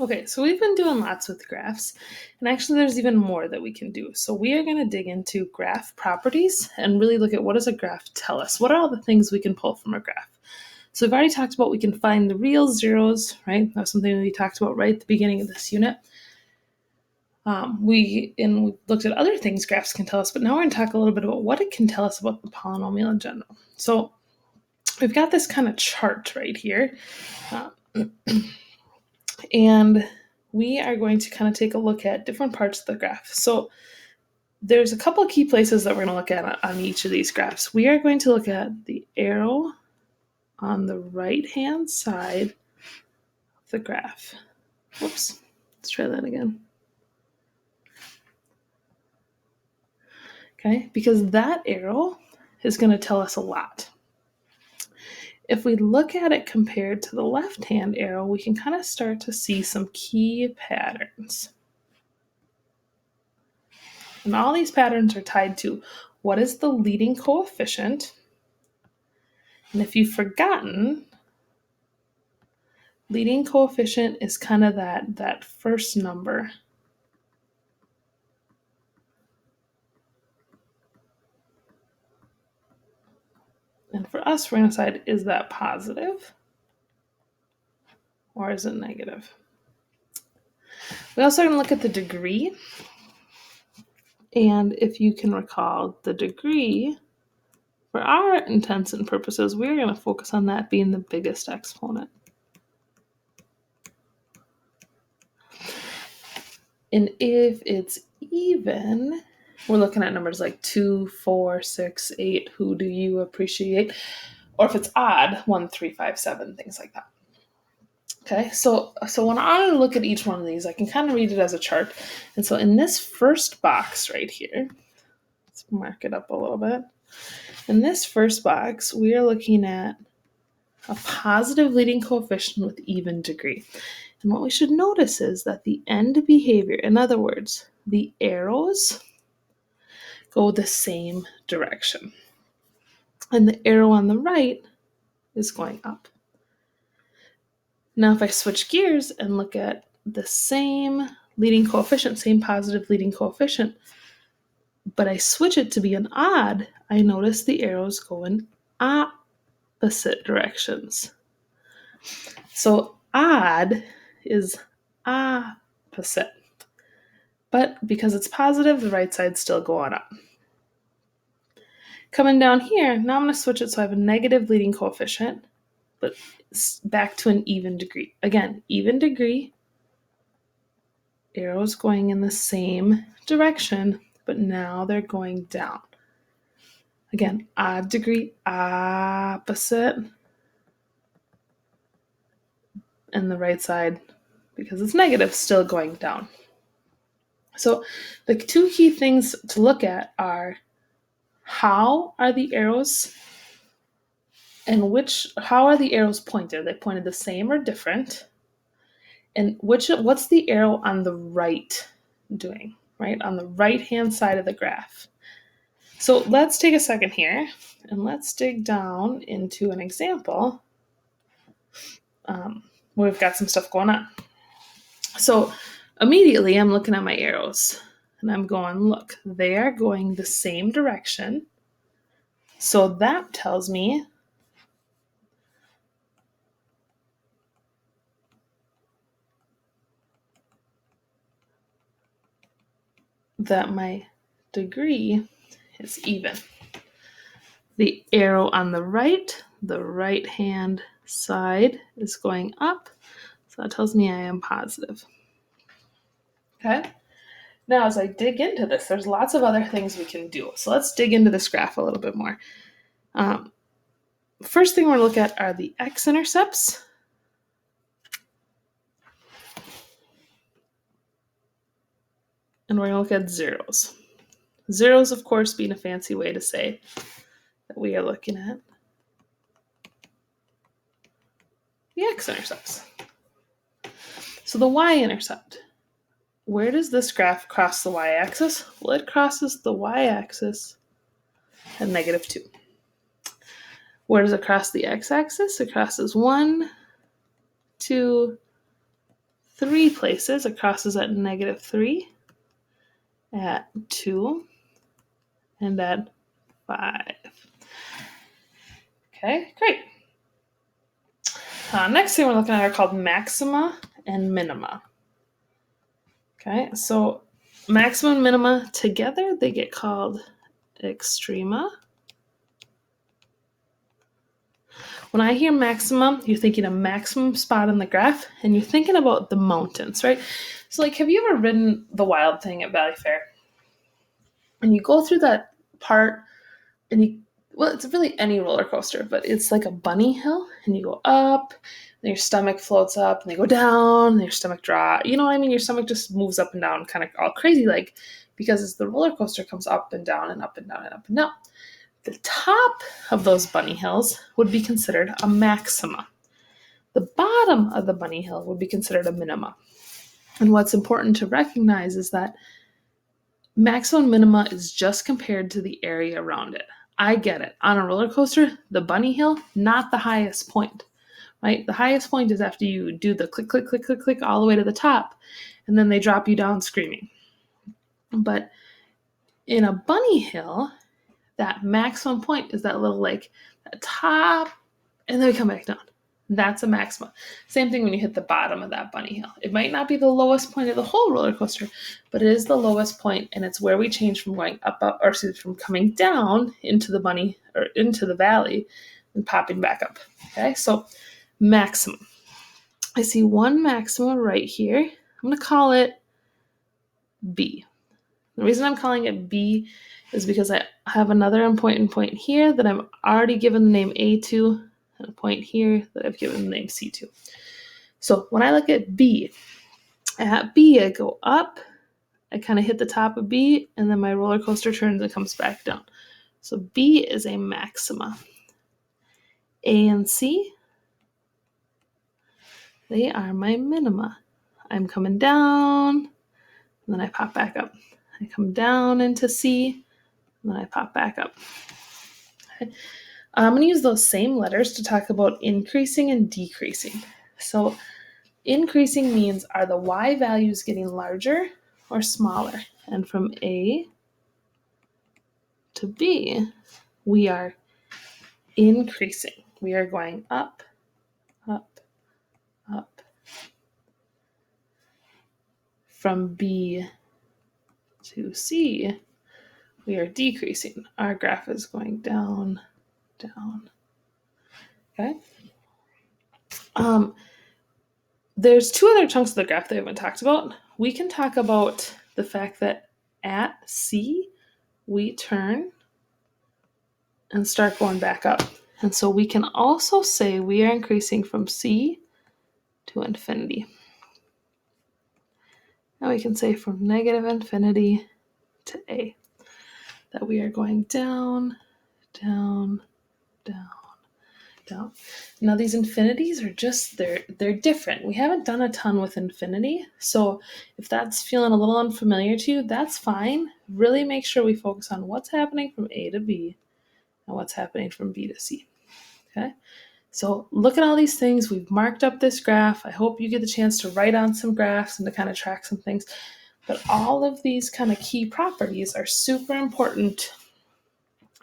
Okay, so we've been doing lots with graphs, and actually there's even more that we can do. So we are going to dig into graph properties and really look at what does a graph tell us? What are all the things we can pull from a graph? So we've already talked about we can find the real zeros, right? That's something we talked about right at the beginning of this unit. We looked at other things graphs can tell us, but now we're going to talk a little bit about what it can tell us about the polynomial in general. So we've got this kind of chart right here. And we are going to kind of take a look at different parts of the graph. So there's a couple of key places that we're going to look at on each of these graphs. We are going to look at the arrow on the right-hand side of the graph. Whoops, let's try that again. Okay, because that arrow is going to tell us a lot. If we look at it compared to the left-hand arrow, we can kind of start to see some key patterns. And all these patterns are tied to what is the leading coefficient. And if you've forgotten, leading coefficient is kind of that first number. And for us, we're going to decide, is that positive or is it negative? We also are going to look at the degree. And if you can recall, the degree, for our intents and purposes, we're going to focus on that being the biggest exponent. And if it's even, we're looking at numbers like 2, 4, 6, 8, who do you appreciate? Or if it's odd, 1, 3, 5, 7, things like that. Okay, so when I look at each one of these, I can kind of read it as a chart. And so in this first box right here, let's mark it up a little bit. In this first box, we are looking at a positive leading coefficient with even degree. And what we should notice is that the end behavior, in other words, the arrows go the same direction. And the arrow on the right is going up. Now, if I switch gears and look at the same leading coefficient, same positive leading coefficient, but I switch it to be an odd, I notice the arrows go in opposite directions. So odd is opposite. But because it's positive, the right side's still going up. Coming down here, now I'm going to switch it so I have a negative leading coefficient, but back to an even degree. Again, even degree, arrows going in the same direction, but now they're going down. Again, odd degree, opposite, and the right side, because it's negative, still going down. So the two key things to look at are how are the arrows and how are the arrows pointed? Are they pointed the same or different? And what's the arrow on the right doing, right? On the right-hand side of the graph. So let's take a second here and let's dig down into an example where we've got some stuff going on. So immediately I'm looking at my arrows and I'm going, look, they are going the same direction. So that tells me that my degree is even. The arrow on the right-hand side is going up. So that tells me I am positive. Okay. Now, as I dig into this, there's lots of other things we can do. So let's dig into this graph a little bit more. First thing we're going to look at are the x-intercepts. And we're going to look at zeros. Zeros, of course, being a fancy way to say that we are looking at the x-intercepts. So the y-intercept. Where does this graph cross the y-axis? Well, it crosses the y-axis at -2. Where does it cross the x-axis? It crosses 1, 2, 3 places. It crosses at -3, at 2, and at 5. Okay, great. Next thing we're looking at are called maxima and minima. Okay, so maxima and minima together, they get called extrema. When I hear maximum, you're thinking a maximum spot on the graph, and you're thinking about the mountains, right? So, like, have you ever ridden the Wild Thing at Valley Fair? And you go through that part, and well, it's really any roller coaster, but it's like a bunny hill, and you go up, and your stomach floats up, and you go down, and your stomach drops. You know what I mean? Your stomach just moves up and down, kind of all crazy, like, because as the roller coaster comes up and down and up and down and up and down. The top of those bunny hills would be considered a maxima. The bottom of the bunny hill would be considered a minima. And what's important to recognize is that maxima and minima is just compared to the area around it. I get it. On a roller coaster, the bunny hill, not the highest point, right? The highest point is after you do the click, click, click, click, click all the way to the top, and then they drop you down screaming. But in a bunny hill, that maximum point is that little, like, that top, and then we come back down. That's a maxima. Same thing when you hit the bottom of that bunny hill. It might not be the lowest point of the whole roller coaster, but it is the lowest point, and it's where we change from going up, or from coming down into the bunny or into the valley and popping back up. Okay, so maximum. I see one maxima right here. I'm going to call it B. The reason I'm calling it B is because I have another important point here that I'm already given the name A to, and a point here that I've given the name C to. So when I look at B, I go up, I kind of hit the top of B, and then my roller coaster turns and comes back down. So B is a maxima. A and C, they are my minima. I'm coming down, and then I pop back up. I come down into C, and then I pop back up. Okay. I'm going to use those same letters to talk about increasing and decreasing. So increasing means, are the y values getting larger or smaller? And from A to B, we are increasing. We are going up, up, up. From B to C, we are decreasing. Our graph is going down, down. Okay? There's two other chunks of the graph that we haven't talked about. We can talk about the fact that at C, we turn and start going back up. And so we can also say we are increasing from C to infinity. And we can say from negative infinity to A, that we are going down, down, down, down. Now these infinities are just, they're different. We haven't done a ton with infinity. So if that's feeling a little unfamiliar to you, that's fine. Really make sure we focus on what's happening from A to B and what's happening from B to C. Okay? So look at all these things. We've marked up this graph. I hope you get the chance to write on some graphs and to kind of track some things. But all of these kind of key properties are super important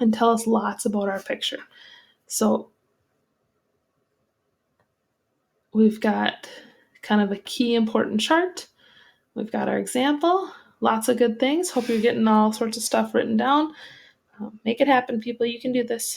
and tell us lots about our picture. So we've got kind of a key important chart. We've got our example. Lots of good things. Hope you're getting all sorts of stuff written down. Make it happen, people. You can do this.